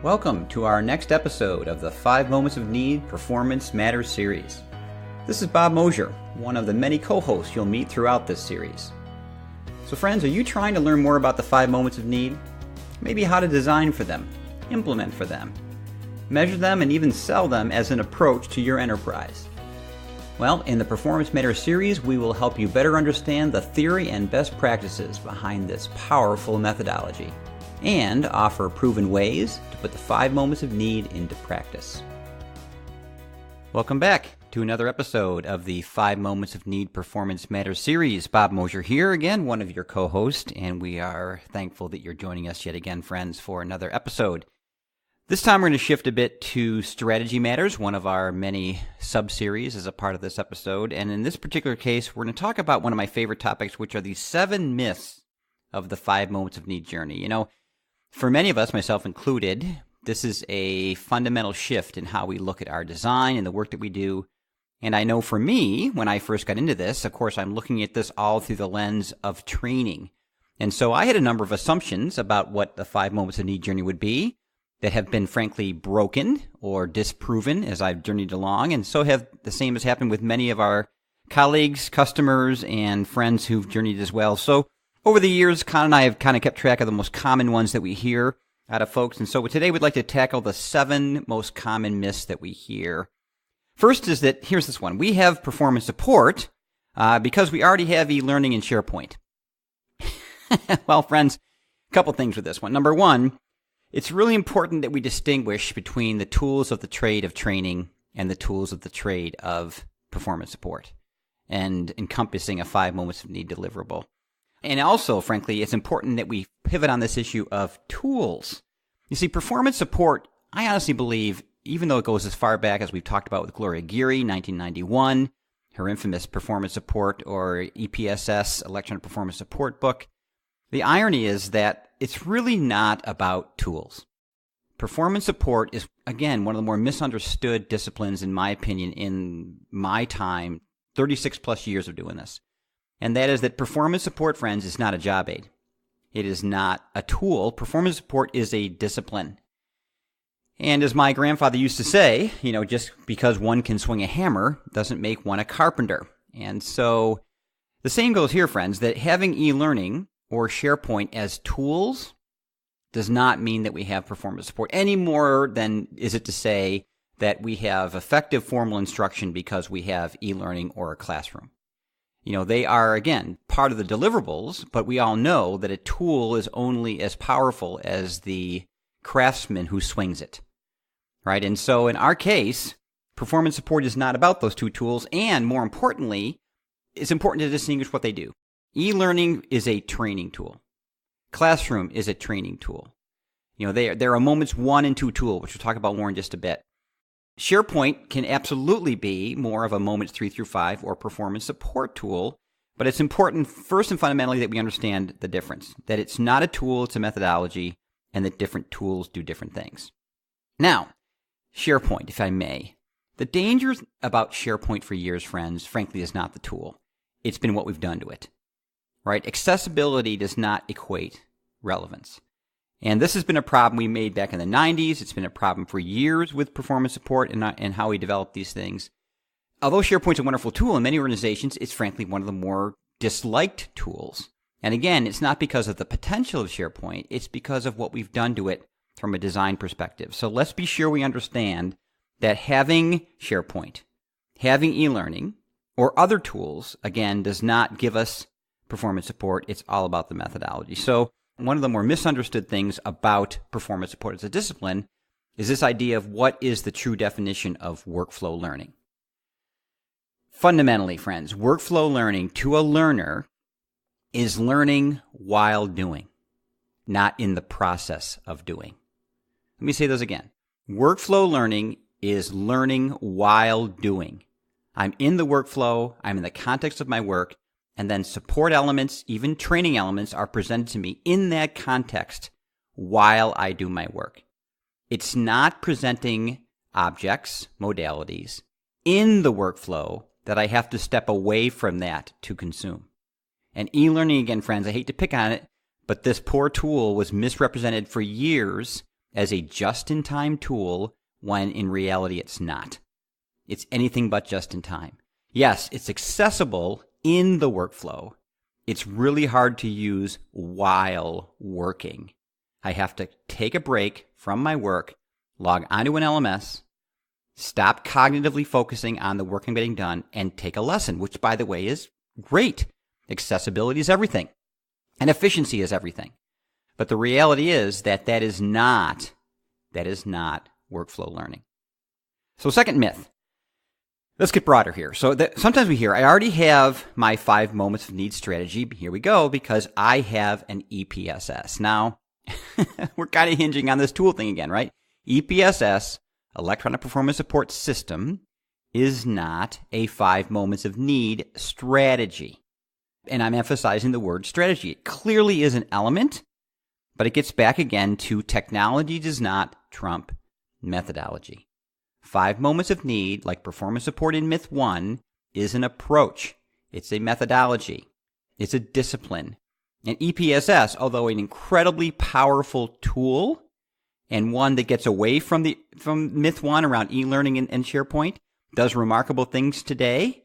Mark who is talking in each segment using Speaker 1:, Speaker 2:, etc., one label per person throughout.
Speaker 1: Welcome to our next episode of the 5 Moments of Need Performance Matters series. This is Bob Mosier, one of the many co-hosts you'll meet throughout this series. So friends, are you trying to learn more about the 5 moments of need? Maybe how to design for them, implement for them, measure them, and even sell them as an approach to your enterprise. Well, in the Performance Matters series, we will help you better understand the theory and best practices behind this powerful methodology, and offer proven ways to put the 5 moments of need into practice. Welcome back to another episode of the 5 Moments of Need Performance Matters series. Bob Mosier here again, one of your co-hosts, and we are thankful that you're joining us yet again, friends, for another episode. This time we're going to shift a bit to Strategy Matters, one of our many sub-series as a part of this episode. And in this particular case, we're going to talk about one of my favorite topics, which are the 7 myths of the 5 moments of need journey. You know, for many of us, myself included, this is a fundamental shift in how we look at our design and the work that we do. And I know for me, when I first got into this, of course, I'm looking at this all through the lens of training. And so I had a number of assumptions about what the 5 moments of need journey would be that have been frankly broken or disproven as I've journeyed along. And so have the same has happened with many of our colleagues, customers, and friends who've journeyed as well. So over the years, Con and I have kind of kept track of the most common ones that we hear out of folks. And so today we'd like to tackle the 7 most common myths that we hear. First is that, here's this one. We have performance support because we already have e-learning in SharePoint. Well, friends, a couple things with this one. Number one, it's really important that we distinguish between the tools of the trade of training and the tools of the trade of performance support, and encompassing a 5 moments of need deliverable. And also, frankly, it's important that we pivot on this issue of tools. You see, performance support, I honestly believe, even though it goes as far back as we've talked about with Gloria Geary, 1991, her infamous performance support or EPSS, Electronic Performance Support book, the irony is that it's really not about tools. Performance support is, again, one of the more misunderstood disciplines, in my opinion, in my time, 36 plus years of doing this. And that is that performance support, friends, is not a job aid. It is not a tool. Performance support is a discipline. And as my grandfather used to say, you know, just because one can swing a hammer doesn't make one a carpenter. And so the same goes here, friends, that having e-learning or SharePoint as tools does not mean that we have performance support any more than is it to say that we have effective formal instruction because we have e-learning or a classroom. You know, they are, again, part of the deliverables, but we all know that a tool is only as powerful as the craftsman who swings it, right? And so in our case, performance support is not about those two tools, and more importantly, it's important to distinguish what they do. E-learning is a training tool. Classroom is a training tool. You know, they're a moments 1 and 2 tool, which we'll talk about more in just a bit. SharePoint can absolutely be more of a moments 3 through 5 or performance support tool, but it's important first and fundamentally that we understand the difference, that it's not a tool, it's a methodology, and that different tools do different things. Now, SharePoint, if I may. The danger about SharePoint for years, friends, frankly, is not the tool. It's been what we've done to it, right? Accessibility does not equate relevance. And this has been a problem we made back in the 90s. It's been a problem for years with performance support and how we develop these things. Although SharePoint's a wonderful tool in many organizations, it's frankly one of the more disliked tools. And again, it's not because of the potential of SharePoint. It's because of what we've done to it from a design perspective. So let's be sure we understand that having SharePoint, having e-learning, or other tools, again, does not give us performance support. It's all about the methodology. So one of the more misunderstood things about performance support as a discipline is this idea of what is the true definition of workflow learning. Fundamentally, friends, workflow learning to a learner is learning while doing, not in the process of doing. Let me say those again. Workflow learning is learning while doing. I'm in the workflow, I'm in the context of my work, and then support elements, even training elements, are presented to me in that context while I do my work. It's not presenting objects, modalities, in the workflow that I have to step away from that to consume. And e-learning, again, friends, I hate to pick on it, but this poor tool was misrepresented for years as a just-in-time tool when in reality it's not. It's anything but just-in-time. Yes, it's accessible in the workflow. It's really hard to use while working. I have to take a break from my work, log onto an LMS, stop cognitively focusing on the work I'm getting done, and take a lesson, which, by the way, is great. Accessibility is everything, and efficiency is everything. But the reality is that is not workflow learning. So second myth. Let's get broader here. So sometimes we hear, I already have my 5 moments of need strategy. Here we go, because I have an EPSS. Now, we're kind of hinging on this tool thing again, right? EPSS, Electronic Performance Support System, is not a 5 moments of need strategy. And I'm emphasizing the word strategy. It clearly is an element, but it gets back again to technology does not trump methodology. 5 moments of need, like performance support in myth 1, is an approach. It's a methodology. It's a discipline. And EPSS, although an incredibly powerful tool and one that gets away from myth 1 around e-learning and SharePoint, does remarkable things today,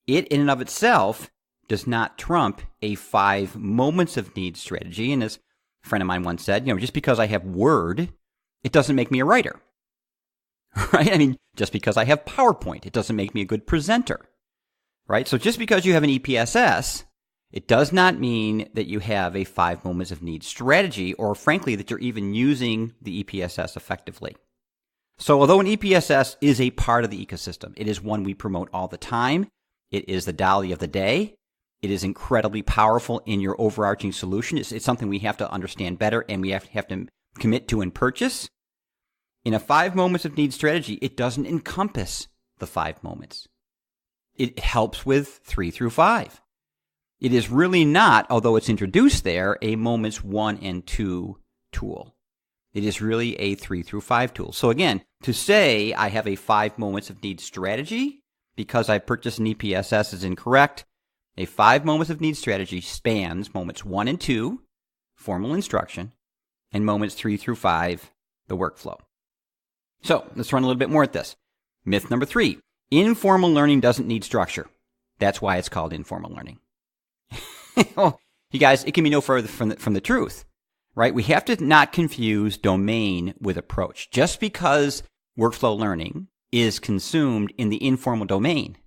Speaker 1: it in and of itself does not trump a 5 moments of need strategy. And as a friend of mine once said, just because I have Word, it doesn't make me a writer. Right? I mean, just because I have PowerPoint, it doesn't make me a good presenter. Right? So just because you have an EPSS, it does not mean that you have a 5 moments of need strategy, or frankly, that you're even using the EPSS effectively. So although an EPSS is a part of the ecosystem, it is one we promote all the time. It is the dolly of the day. It is incredibly powerful in your overarching solution. It's something we have to understand better and we have to commit to and purchase. In a 5 moments of need strategy, it doesn't encompass the 5 moments. It helps with 3 through 5. It is really not, although it's introduced there, a moments 1 and 2 tool. It is really a 3 through 5 tool. So again, to say I have a 5 moments of need strategy because I purchased an EPSS is incorrect. A 5 moments of need strategy spans moments 1 and 2, formal instruction, and moments 3 through 5, the workflow. So let's run a little bit more at this. Myth number 3, informal learning doesn't need structure. That's why it's called informal learning. Well, you guys, it can be no further from the truth, right? We have to not confuse domain with approach. Just because workflow learning is consumed in the informal domain,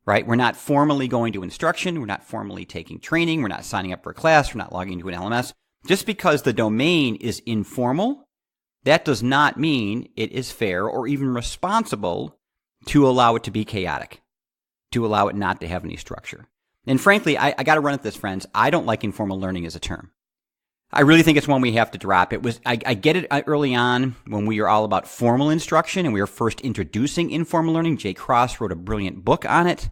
Speaker 1: right? We're not formally going to instruction. We're not formally taking training. We're not signing up for a class. We're not logging into an LMS. Just because the domain is informal, that does not mean it is fair or even responsible to allow it to be chaotic, to allow it not to have any structure. And frankly, I got to run at this, friends. I don't like informal learning as a term. I really think it's one we have to drop. I get it early on when we were all about formal instruction and we were first introducing informal learning. Jay Cross wrote a brilliant book on it.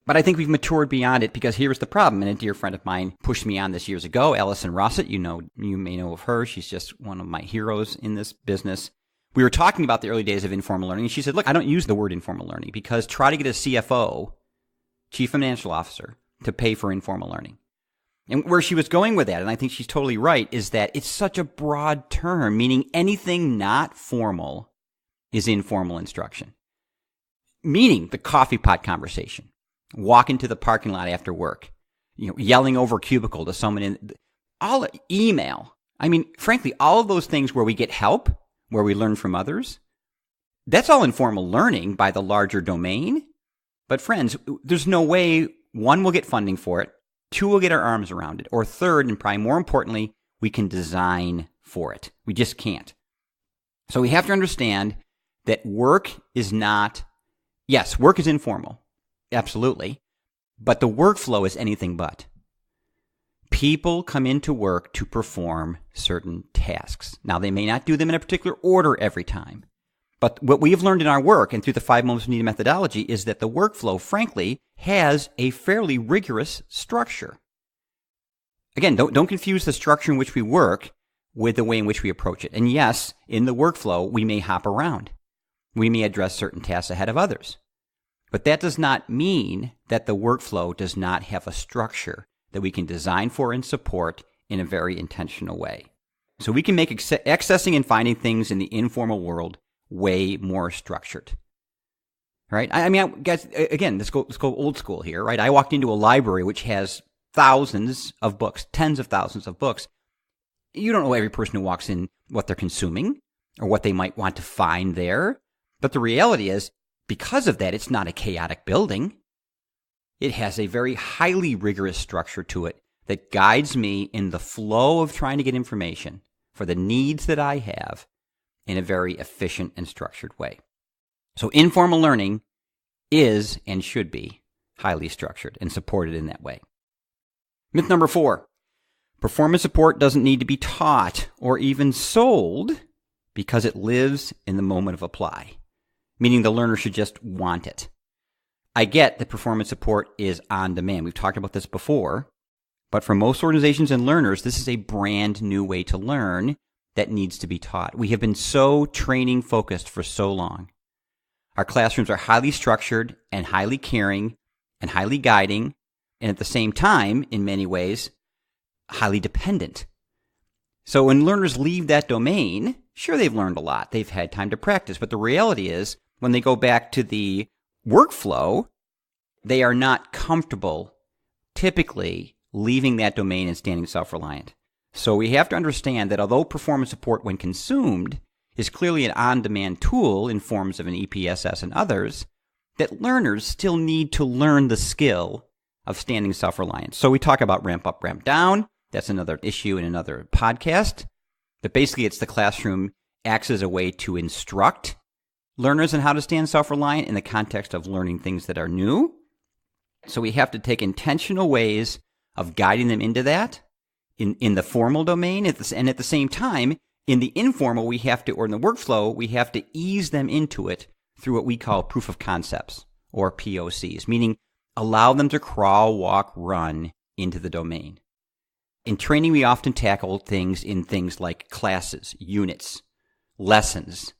Speaker 1: But I think we've matured beyond it because here's the problem. And a dear friend of mine pushed me on this years ago, Allison Rossett. You may know of her. She's just one of my heroes in this business. We were talking about the early days of informal learning. And she said, look, I don't use the word informal learning because try to get a CFO, Chief Financial Officer, to pay for informal learning. And where she was going with that, and I think she's totally right, is that it's such a broad term, meaning anything not formal is informal instruction. Meaning the coffee pot conversation, walking to the parking lot after work, yelling over a cubicle to someone in all email. I mean, frankly, all of those things where we get help, where we learn from others, that's all informal learning by the larger domain. But friends, there's no way, 1, we'll get funding for it, 2, we'll get our arms around it, or 3rd, and probably more importantly, we can design for it. We just can't. So we have to understand that work is not, yes, work is informal, absolutely, but the workflow is anything but. People come into work to perform certain tasks. Now, they may not do them in a particular order every time. But what we have learned in our work and through the 5 moments of need methodology is that the workflow, frankly, has a fairly rigorous structure. Again, don't confuse the structure in which we work with the way in which we approach it. And yes, in the workflow, we may hop around. We may address certain tasks ahead of others. But that does not mean that the workflow does not have a structure that we can design for and support in a very intentional way. So we can make accessing and finding things in the informal world way more structured. Right? I mean, guys, again, let's go old school here, right? I walked into a library which has thousands of books, tens of thousands of books. You don't know every person who walks in what they're consuming or what they might want to find there. But the reality is, because of that, it's not a chaotic building. It has a very highly rigorous structure to it that guides me in the flow of trying to get information for the needs that I have in a very efficient and structured way. So informal learning is and should be highly structured and supported in that way. Myth number 4, performance support doesn't need to be taught or even sold because it lives in the moment of apply, meaning the learner should just want it. I get that performance support is on demand. We've talked about this before, but for most organizations and learners, this is a brand new way to learn that needs to be taught. We have been so training focused for so long. Our classrooms are highly structured and highly caring and highly guiding, and at the same time, in many ways, highly dependent. So when learners leave that domain, sure, they've learned a lot. They've had time to practice, but the reality is when they go back to the workflow, they are not comfortable typically leaving that domain and standing self-reliant. So we have to understand that although performance support, when consumed, is clearly an on-demand tool in forms of an EPSS and others, that learners still need to learn the skill of standing self-reliant. So we talk about ramp up, ramp down. That's another issue in another podcast. But basically, it's the classroom acts as a way to instruct learners on how to stand self-reliant in the context of learning things that are new. So we have to take intentional ways of guiding them into that in the formal domain, and at the same time, in the informal, we have to, or in the workflow, we have to ease them into it through what we call proof of concepts, or POCs, meaning allow them to crawl, walk, run into the domain. In training, we often tackle things in things like classes, units, lessons.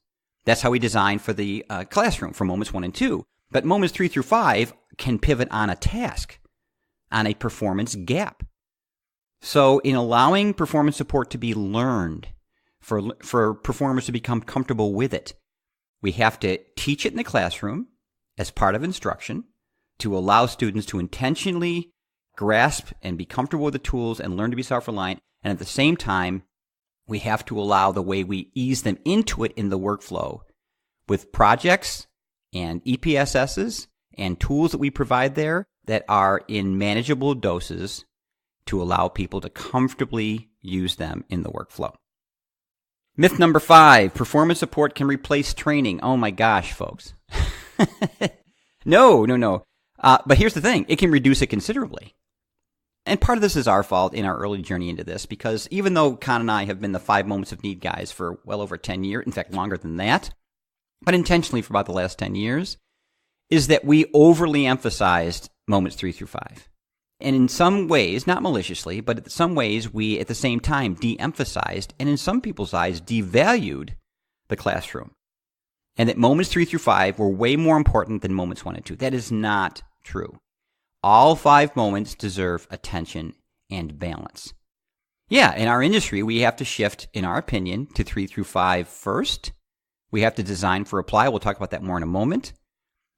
Speaker 1: That's how we design for the classroom for moments 1 and 2. But moments 3 through 5 can pivot on a task, on a performance gap. So in allowing performance support to be learned, for performers to become comfortable with it, we have to teach it in the classroom as part of instruction to allow students to intentionally grasp and be comfortable with the tools and learn to be self-reliant. And at the same time, we have to allow the way we ease them into it in the workflow with projects and EPSSs and tools that we provide there that are in manageable doses to allow people to comfortably use them in the workflow. Myth number 5, performance support can replace training. Oh my gosh, folks. No. But here's the thing. It can reduce it considerably. And part of this is our fault in our early journey into this, because even though Con and I have been the 5 Moments of Need guys for well over 10 years, in fact, longer than that, but intentionally for about the last 10 years, is that we overly emphasized moments 3 through 5. And in some ways, not maliciously, but in some ways, we at the same time de-emphasized, and in some people's eyes, devalued the classroom. And that moments 3 through 5 were way more important than moments 1 and 2. That is not true. All 5 moments deserve attention and balance. Yeah, in our industry, we have to shift, in our opinion, to 3 through 5 first. We have to design for apply. We'll talk about that more in a moment.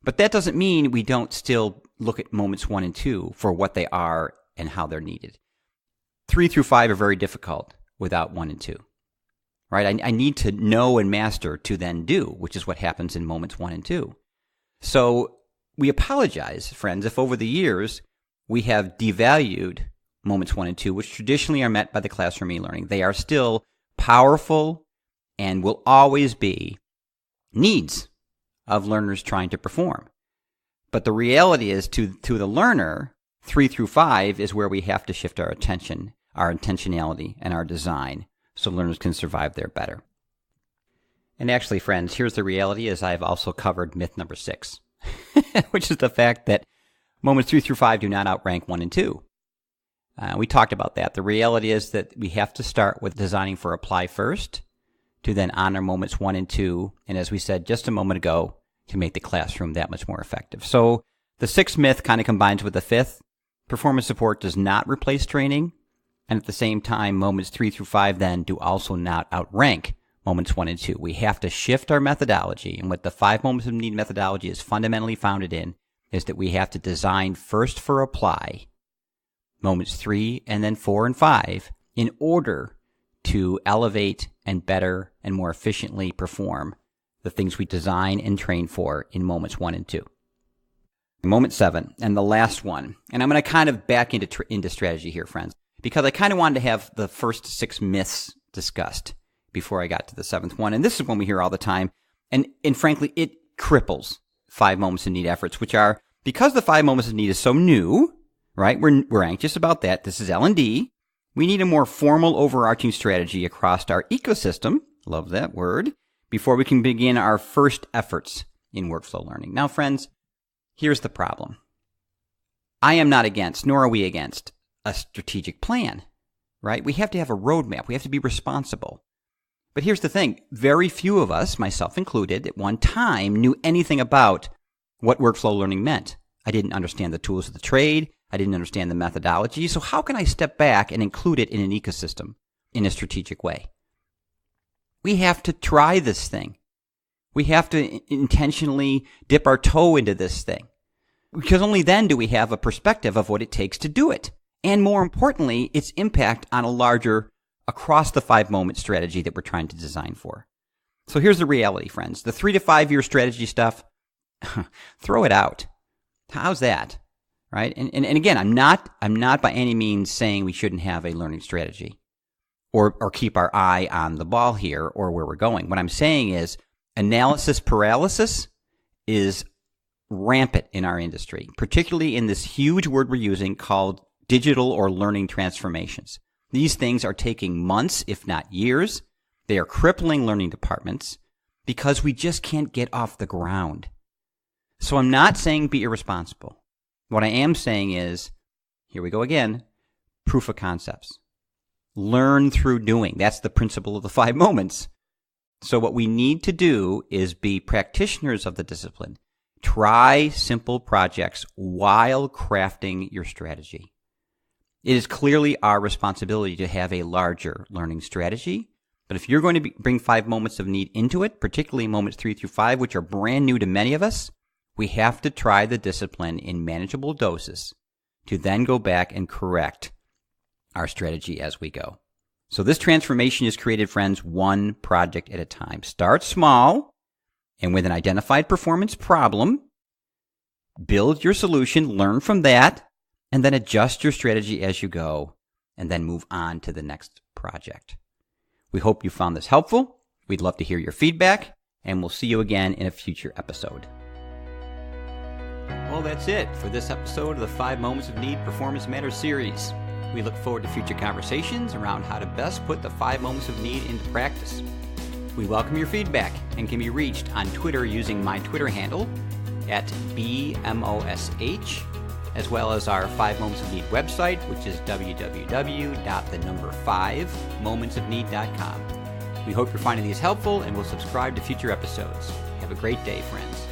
Speaker 1: But that doesn't mean we don't still look at moments 1 and 2 for what they are and how they're needed. 3 through 5 are very difficult without 1 and 2. Right? I need to know and master to then do, which is what happens in moments 1 and 2. So we apologize, friends, if over the years we have devalued moments 1 and 2, which traditionally are met by the classroom e-learning. They are still powerful and will always be needs of learners trying to perform. But the reality is, to the learner, 3 through 5 is where we have to shift our attention, our intentionality, and our design so learners can survive there better. And actually, friends, here's the reality, as I've also covered myth number 6, which is the fact that moments 3 through 5 do not outrank 1 and 2. We talked about that. The reality is that we have to start with designing for apply first, to then honor moments 1 and 2, and as we said just a moment ago, to make the classroom that much more effective. So the 6th myth kind of combines with the 5th. Performance support does not replace training. And at the same time, moments 3 through 5 then do also not outrank moments 1 and 2. We have to shift our methodology. And what the 5 moments of need methodology is fundamentally founded in is that we have to design first for apply moments 3 and then 4 and 5 in order to elevate and better and more efficiently perform the things we design and train for in moments 1 and 2. Moment 7, and the last one. And I'm going to kind of back into strategy here, friends, because I kind of wanted to have the first 6 myths discussed before I got to the 7th one. And this is one we hear all the time. And frankly, it cripples 5 moments of need efforts, which are, because the 5 moments of need is so new, right? We're anxious about that. This is L&D. We need a more formal overarching strategy across our ecosystem. Love that word. Before we can begin our first efforts in workflow learning. Now, friends, here's the problem. I am not against, nor are we against, a strategic plan, right? We have to have a roadmap. We have to be responsible. But here's the thing. Very few of us, myself included, at one time knew anything about what workflow learning meant. I didn't understand the tools of the trade. I didn't understand the methodology. So how can I step back and include it in an ecosystem in a strategic way? We have to try this thing. We have to intentionally dip our toe into this thing, because only then do we have a perspective of what it takes to do it. And more importantly, its impact on a larger, across the 5 moment strategy that we're trying to design for. So here's the reality, friends. The 3 to 5 year strategy stuff, throw it out. How's that? Right? And again, I'm not by any means saying we shouldn't have a learning strategy or keep our eye on the ball here or where we're going. What I'm saying is analysis paralysis is rampant in our industry, particularly in this huge word we're using called digital or learning transformations. These things are taking months, if not years. They are crippling learning departments because we just can't get off the ground. So I'm not saying be irresponsible. What I am saying is, here we go again, proof of concepts. Learn through doing. That's the principle of the 5 moments. So what we need to do is be practitioners of the discipline. Try simple projects while crafting your strategy. It is clearly our responsibility to have a larger learning strategy. But if you're going to bring 5 moments of need into it, particularly moments 3 through 5, which are brand new to many of us, we have to try the discipline in manageable doses to then go back and correct our strategy as we go. So this transformation is created, friends, one project at a time. Start small and with an identified performance problem. Build your solution, learn from that, and then adjust your strategy as you go, and then move on to the next project. We hope you found this helpful. We'd love to hear your feedback, and we'll see you again in a future episode. Well, that's it for this episode of the 5 Moments of Need Performance Matters series. We look forward to future conversations around how to best put the 5 moments of need into practice. We welcome your feedback and can be reached on Twitter using my Twitter handle at BMOSH, as well as our 5 Moments of Need website, which is www.5momentsofneed.com. We hope you're finding these helpful and will subscribe to future episodes. Have a great day, friends.